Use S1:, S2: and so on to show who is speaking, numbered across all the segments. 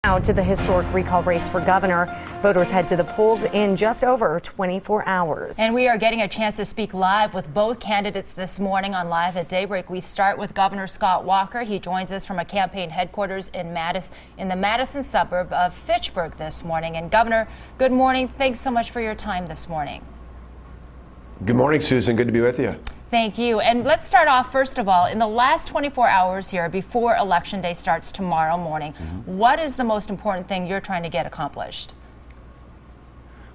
S1: Now to the historic recall race for governor. Voters head to the polls in just over 24 hours.
S2: And we are getting a chance to speak live with both candidates this morning on Live at Daybreak. We start with Governor Scott Walker. He joins us from a campaign headquarters in the Madison suburb of Fitchburg this morning. And Governor, good morning. Thanks so much for your time this morning.
S3: Good morning, Susan. Good to be with you.
S2: Thank you. And let's start off, first of all, in the last 24 hours here before Election Day starts tomorrow morning, what is the most important thing you're trying to get accomplished?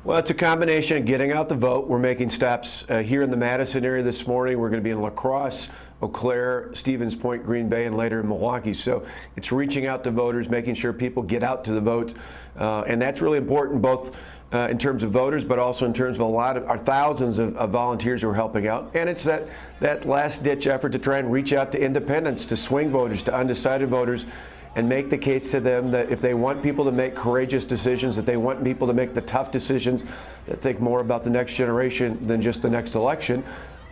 S3: Well, it's a combination of getting out the vote. We're making stops here in the Madison area this morning. We're going to be in La Crosse, Eau Claire, Stevens Point, Green Bay, and later in Milwaukee. So it's reaching out to voters, making sure people get out to the vote. And that's really important, both in terms of voters, but also in terms of a lot of our thousands of volunteers who are helping out. And it's that last-ditch effort to try and reach out to independents, to swing voters, to undecided voters, and make the case to them that if they want people to make courageous decisions, that they want people to make the tough decisions, that think more about the next generation than just the next election,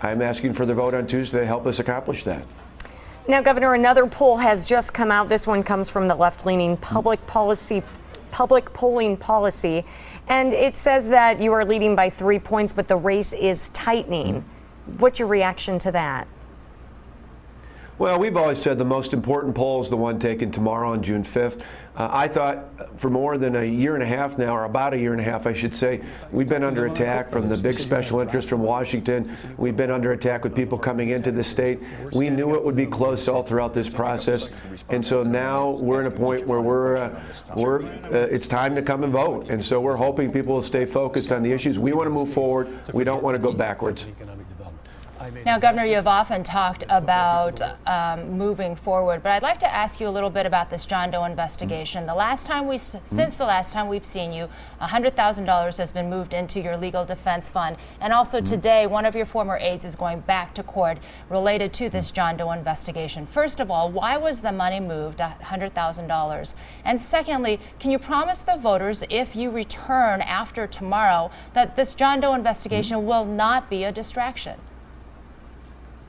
S3: I'm asking for their vote on Tuesday to help us accomplish that.
S1: Now, Governor, another poll has just come out. This one comes from the left-leaning public polling policy, and it says that you are leading by 3 points, but the race is tightening. What's your reaction to that?
S3: Well, we've always said the most important poll is the one taken tomorrow on June 5th. I thought for more than a year and a half now, or about a year and a half, I should say, we've been under attack from the big special interests from Washington. We've been under attack with people coming into the state. We knew it would be close all throughout this process. And so now we're in a point where it's time to come and vote. And so we're hoping people will stay focused on the issues. We want to move forward. We don't want to go backwards.
S2: Now, Governor, you have often talked about moving forward, but I'd like to ask you a little bit about this John Doe investigation. Since the last time we've seen you, $100,000 has been moved into your legal defense fund, and also today, one of your former aides is going back to court related to this John Doe investigation. First of all, why was the money moved, $100,000? And secondly, can you promise the voters, if you return after tomorrow, that this John Doe investigation will not be a distraction?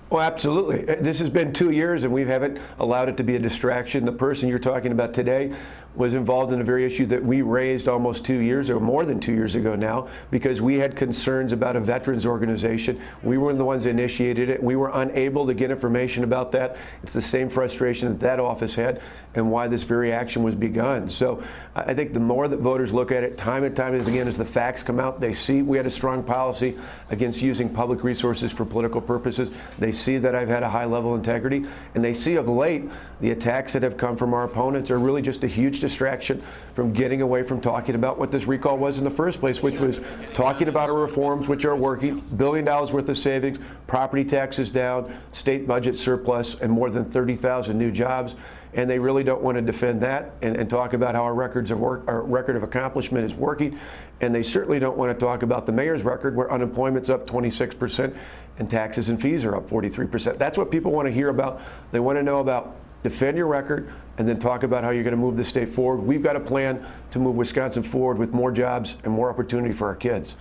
S3: Well, absolutely. This has been 2 years, and we haven't allowed it to be a distraction. The person you're talking about today was involved in a very issue that we raised almost 2 years or more than 2 years ago now, because we had concerns about a veterans organization. We were the ones that initiated it. We were unable to get information about that. It's the same frustration that that office had and why this very action was begun. So I think the more that voters look at it time and time again as the facts come out, they see we had a strong policy against using public resources for political purposes. They see that I've had a high level of integrity, and they see of late the attacks that have come from our opponents are really just a huge distraction from getting away from talking about what this recall was in the first place, which was talking about our reforms, which are working, $1 billion worth of savings, property taxes down, state budget surplus, and more than 30,000 new jobs. And they really don't want to defend that and talk about how our record of accomplishment is working. And they certainly don't want to talk about the mayor's record, where unemployment's up 26% and taxes and fees are up 43%. That's what people want to hear about. They want to know about defend your record and then talk about how you're going to move the state forward. We've got a plan to move Wisconsin forward with more jobs and more opportunity for our kids.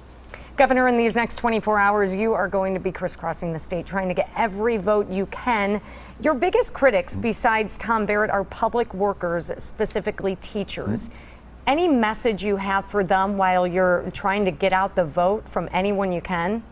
S1: Governor, in these next 24 hours, you are going to be crisscrossing the state trying to get every vote you can. Your biggest critics, besides Tom Barrett, are public workers, specifically teachers. Any message you have for them while you're trying to get out the vote from anyone you can?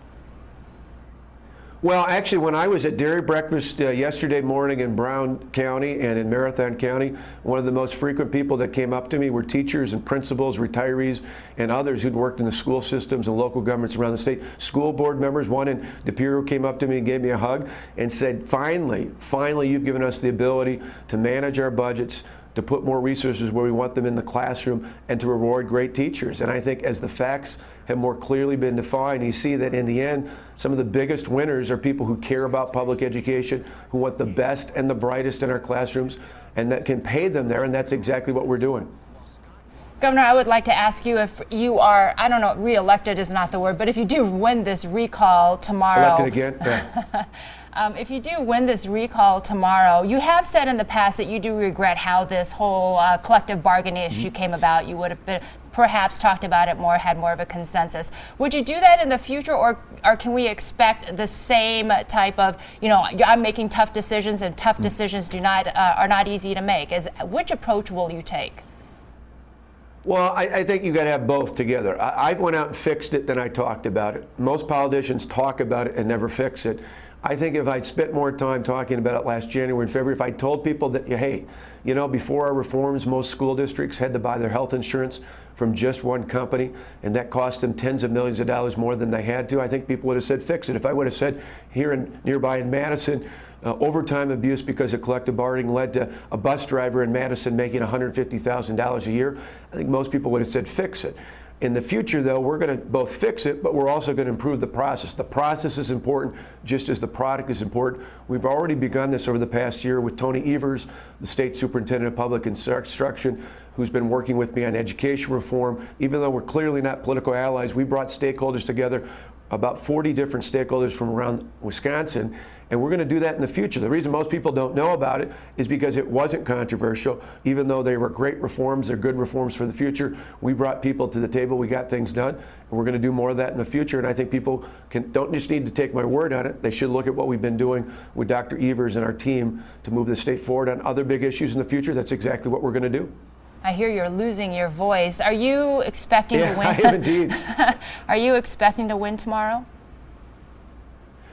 S3: Well, actually, when I was at dairy breakfast yesterday morning in Brown County and in Marathon County, one of the most frequent people that came up to me were teachers and principals, retirees, and others who'd worked in the school systems and local governments around the state. School board members, one in De Pere, came up to me and gave me a hug and said, finally, you've given us the ability to manage our budgets, to put more resources where we want them in the classroom, and to reward great teachers. And I think as the facts have more clearly been defined, you see that in the end, some of the biggest winners are people who care about public education, who want the best and the brightest in our classrooms, and that can pay them there, and that's exactly what we're doing.
S2: Governor, I would like to ask you if you are, I don't know, re-elected is not the word, but if you do win this recall tomorrow.
S3: Elected again? Yeah.
S2: If you do win this recall tomorrow, you have said in the past that you do regret how this whole collective bargaining issue came about. You would have been, perhaps talked about it more, had more of a consensus. Would you do that in the future, or can we expect the same type of, I'm making tough decisions, and tough decisions are not easy to make? Which approach will you take?
S3: Well, I think you got to have both together. I went out and fixed it, then I talked about it. Most politicians talk about it and never fix it. I think if I'd spent more time talking about it last January and February, if I told people that, hey, you know, before our reforms, most school districts had to buy their health insurance from just one company, and that cost them tens of millions of dollars more than they had to, I think people would have said, fix it. If I would have said here nearby in Madison, overtime abuse because of collective bargaining led to a bus driver in Madison making $150,000 a year, I think most people would have said, fix it. In the future, though, we're going to both fix it, but we're also going to improve the process. The process is important, just as the product is important. We've already begun this over the past year with Tony Evers, the State Superintendent of Public Instruction, who's been working with me on education reform. Even though we're clearly not political allies, we brought stakeholders together, about 40 different stakeholders from around Wisconsin, and we're going to do that in the future. The reason most people don't know about it is because it wasn't controversial. Even though they were great reforms, they're good reforms for the future. We brought people to the table, we got things done, and we're going to do more of that in the future. And I think people don't just need to take my word on it, they should look at what we've been doing with Dr. Evers and our team to move the state forward on other big issues in the future. That's exactly what we're going to do.
S2: I hear you're losing your voice. Are you expecting to win?
S3: I am indeed.
S2: Are you expecting to win tomorrow?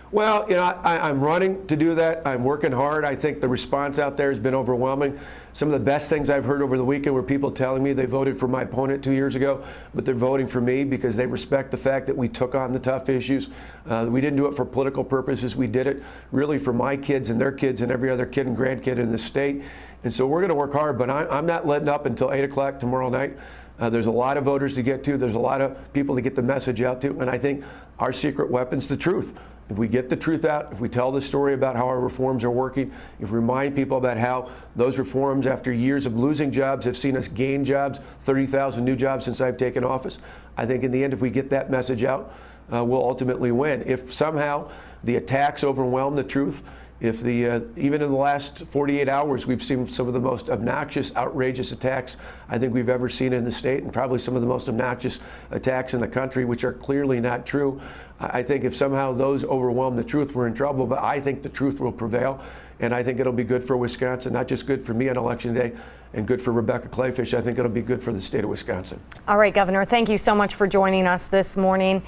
S3: Well, you know, I'm running to do that. I'm working hard. I think the response out there has been overwhelming. Some of the best things I've heard over the weekend were people telling me they voted for my opponent 2 years ago, but they're voting for me because they respect the fact that we took on the tough issues. We didn't do it for political purposes. We did it really for my kids and their kids and every other kid and grandkid in the state. And so we're going to work hard, but I'm not letting up until 8 o'clock tomorrow night. There's a lot of voters to get to. There's a lot of people to get the message out to. And I think our secret weapon's the truth. If we get the truth out, if we tell the story about how our reforms are working, if we remind people about how those reforms, after years of losing jobs, have seen us gain jobs, 30,000 new jobs since I've taken office, I think in the end, if we get that message out, we'll ultimately win. If somehow the attacks overwhelm the truth, if even in the last 48 hours, we've seen some of the most obnoxious, outrageous attacks I think we've ever seen in the state, and probably some of the most obnoxious attacks in the country, which are clearly not true. I think if somehow those overwhelm the truth, we're in trouble, but I think the truth will prevail, and I think it'll be good for Wisconsin, not just good for me on Election Day, and good for Rebecca Clayfish. I think it'll be good for the state of Wisconsin.
S1: All right, Governor, thank you so much for joining us this morning.